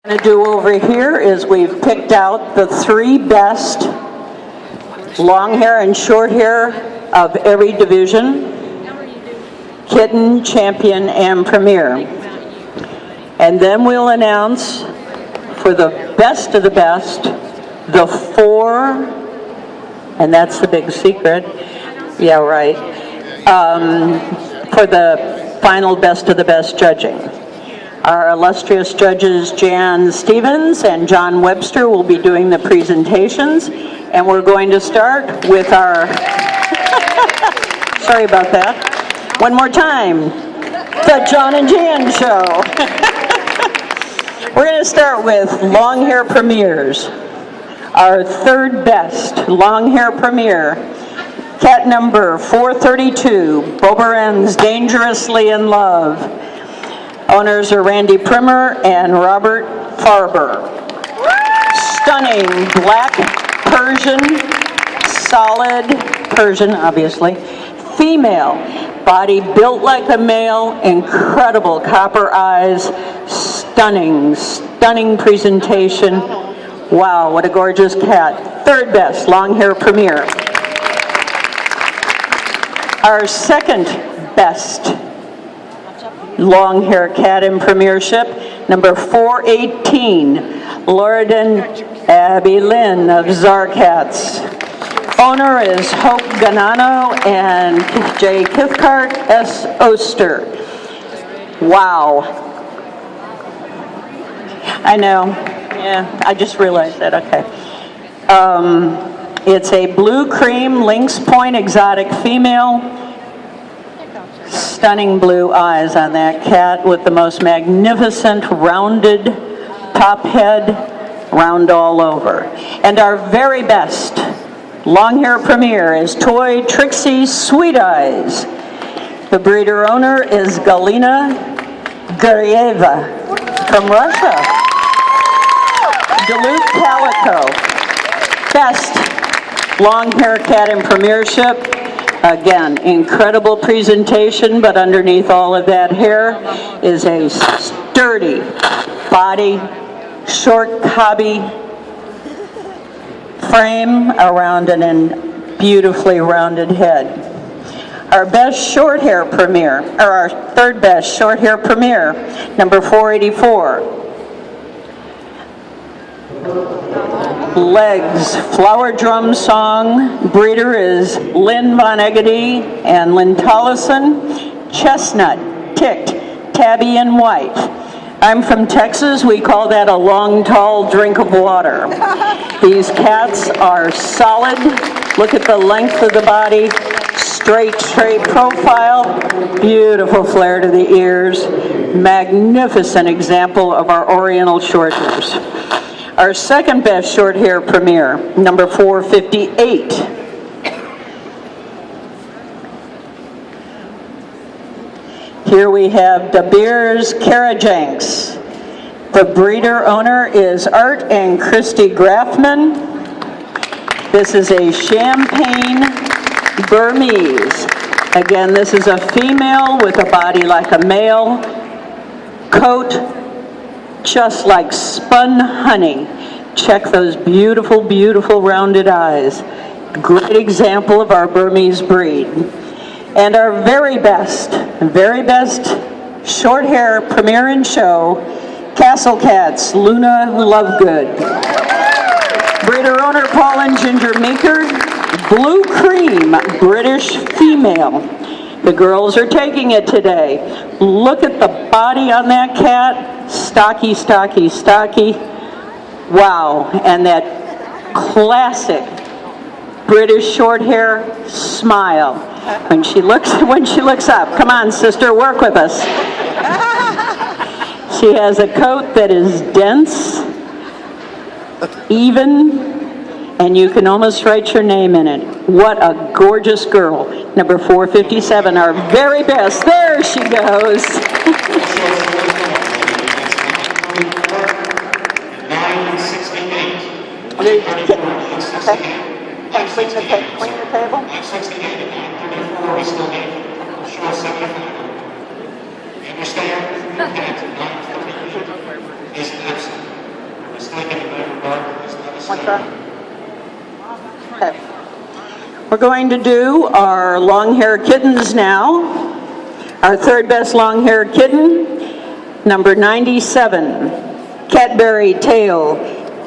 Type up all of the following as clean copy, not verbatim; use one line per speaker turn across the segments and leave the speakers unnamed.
What we're going to do over here is we've picked out the three best long hair and short hair of every division: Kitten, Champion, and Premier. And then we'll announce for the best of the best, the four, and that's the big secret, yeah, right, for the final best of the best judging. Our illustrious judges Jan Stevens and John Webster will be doing the presentations, and we're going to start with our, sorry about that, one more time, the John and Jan Show. We're going to start with long hair premiers. Our third best long hair premier, cat number 432, Boberen's Dangerously in Love. Owners are Randy Primer and Robert Farber. Stunning black Persian, solid Persian, obviously. Female, body built like a male, incredible copper eyes, stunning, stunning presentation. Wow, what a gorgeous cat. Third best long hair premier. Our second best long hair cat in premiership, number 418, Lorden Abby Lynn of Zarcats. Owner is Hope Ganano and J. Kithcart S. Oster. Wow. I know. Yeah, I just realized that. Okay. It's a blue cream lynx point exotic female. Stunning blue eyes on that cat with the most magnificent rounded top head, round all over. And our very best long hair premier is Toy Trixie Sweet Eyes. The breeder owner is Galina Guryeva from Russia. Duluth Calico. Best long hair cat in premiership. Again, incredible presentation, but underneath all of that hair is a sturdy body, short cobby frame around a beautifully rounded head. Our best short hair premier, or our third best short hair premier, number 484. Legs, flower drum song. Breeder is Lynn Von Egedy and Lynn Tollison. Chestnut, ticked, tabby, and white. I'm from Texas. We call that a long, tall drink of water. These cats are solid. Look at the length of the body. Straight profile. Beautiful flare to the ears. Magnificent example of our Oriental short hairs. Our second best short hair premier, number 458. Here we have De Beers Karajanks. The breeder owner is Art and Christy Grafman. This is a Champagne Burmese. Again, this is a female with a body like a male, coat just like spun honey. Check those beautiful, beautiful rounded eyes. Great example of our Burmese breed. And our very best short hair premier and show, Castle Cats, Luna Lovegood. Breeder owner Paul and Ginger Meeker, blue cream, British female. The girls are taking it today. Look at the body on that cat. Stocky, stocky, stocky. Wow. And that classic British short hair smile. When she looks up. Come on, sister, work with us. She has a coat that is dense, even, and you can almost write your name in it. What a gorgeous girl. Number 457, our very best. There she goes.
968.
Okay. And clean the table.
968 and 934 we still need. Short 75. You understand? Cat 948 is absent.
What's that? Okay. We're going to do our long-haired kittens now. Our third best long-haired kitten, number 97, Cadbury Tail,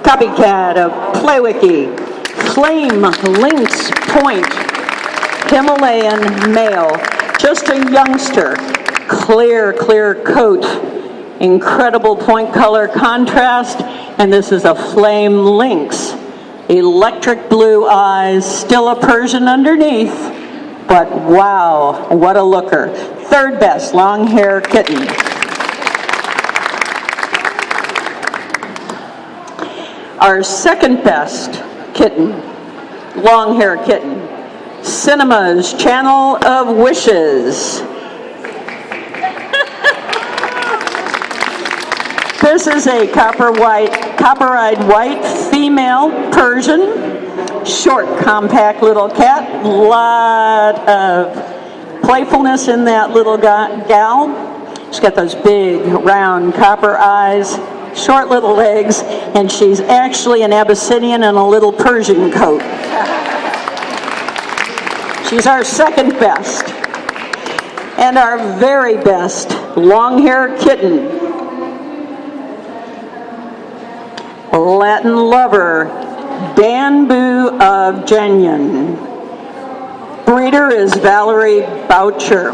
copycat of Playwiki, Flame Lynx Point, Himalayan male, just a youngster, clear coat, incredible point color contrast, and this is a flame lynx. Electric blue eyes, still a Persian underneath, but wow, what a looker. Third best long hair kitten. Our second best kitten, long hair kitten, Cinema's Channel of Wishes. This is a copper-eyed white female Persian, short, compact little cat. Lot of playfulness in that little gal. She's got those big, round copper eyes, short little legs, and she's actually an Abyssinian in a little Persian coat. She's our second best. And our very best long-haired kitten, Latin lover, Danbu of Genyon. Breeder is Valerie Boucher.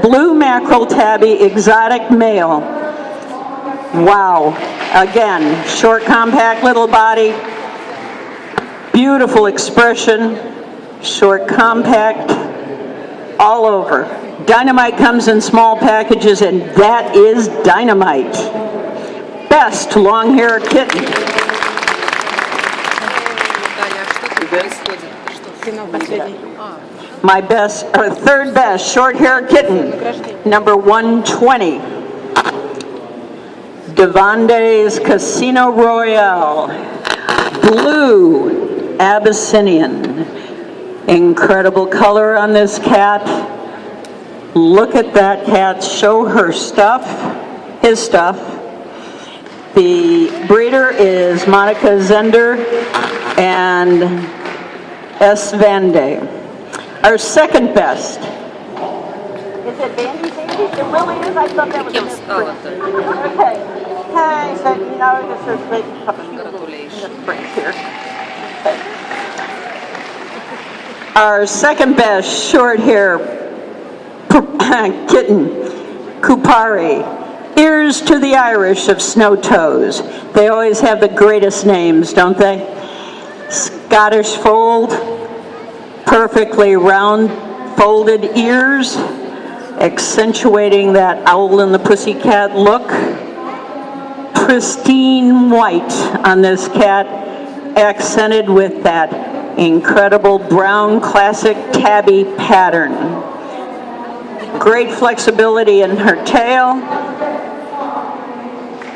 Blue mackerel tabby, exotic male. Wow. Again, short, compact little body, beautiful expression, short, compact, all over. Dynamite comes in small packages, and that is dynamite. Best long-haired kitten. My best, or third best short-haired kitten, number 120. Devande's Casino Royale, blue Abyssinian. Incredible color on this cat. Look at that cat, show her stuff, his stuff. The breeder is Monica Zender and S. Vande. Our second best. Is it Vandy? It really is? I thought that was a misprint. Okay. Hi, so you know this is big misprint here. Okay. Our second best short hair kitten, Kupari. Ears to the Irish of Snow Toes. They always have the greatest names, don't they? Scottish fold, perfectly round folded ears, accentuating that owl and the pussycat look. Pristine white on this cat, accented with that incredible brown classic tabby pattern. Great flexibility in her tail.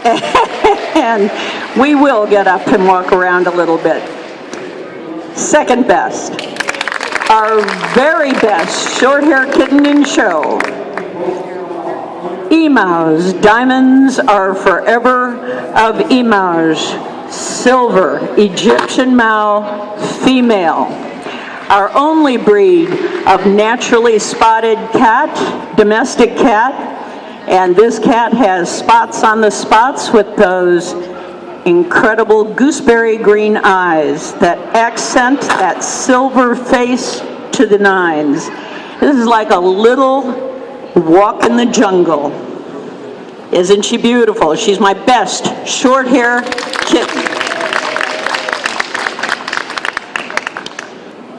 And we will get up and walk around a little bit. Second best, our very best short-haired kitten in show, Emaus. Diamonds are forever of Emaus. Silver, Egyptian Mau, female. Our only breed of naturally spotted cat, domestic cat. And this cat has spots on the spots with those incredible gooseberry green eyes that accent that silver face to the nines. This is like a little walk in the jungle. Isn't she beautiful? She's my best short hair kitten.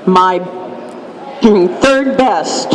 My third best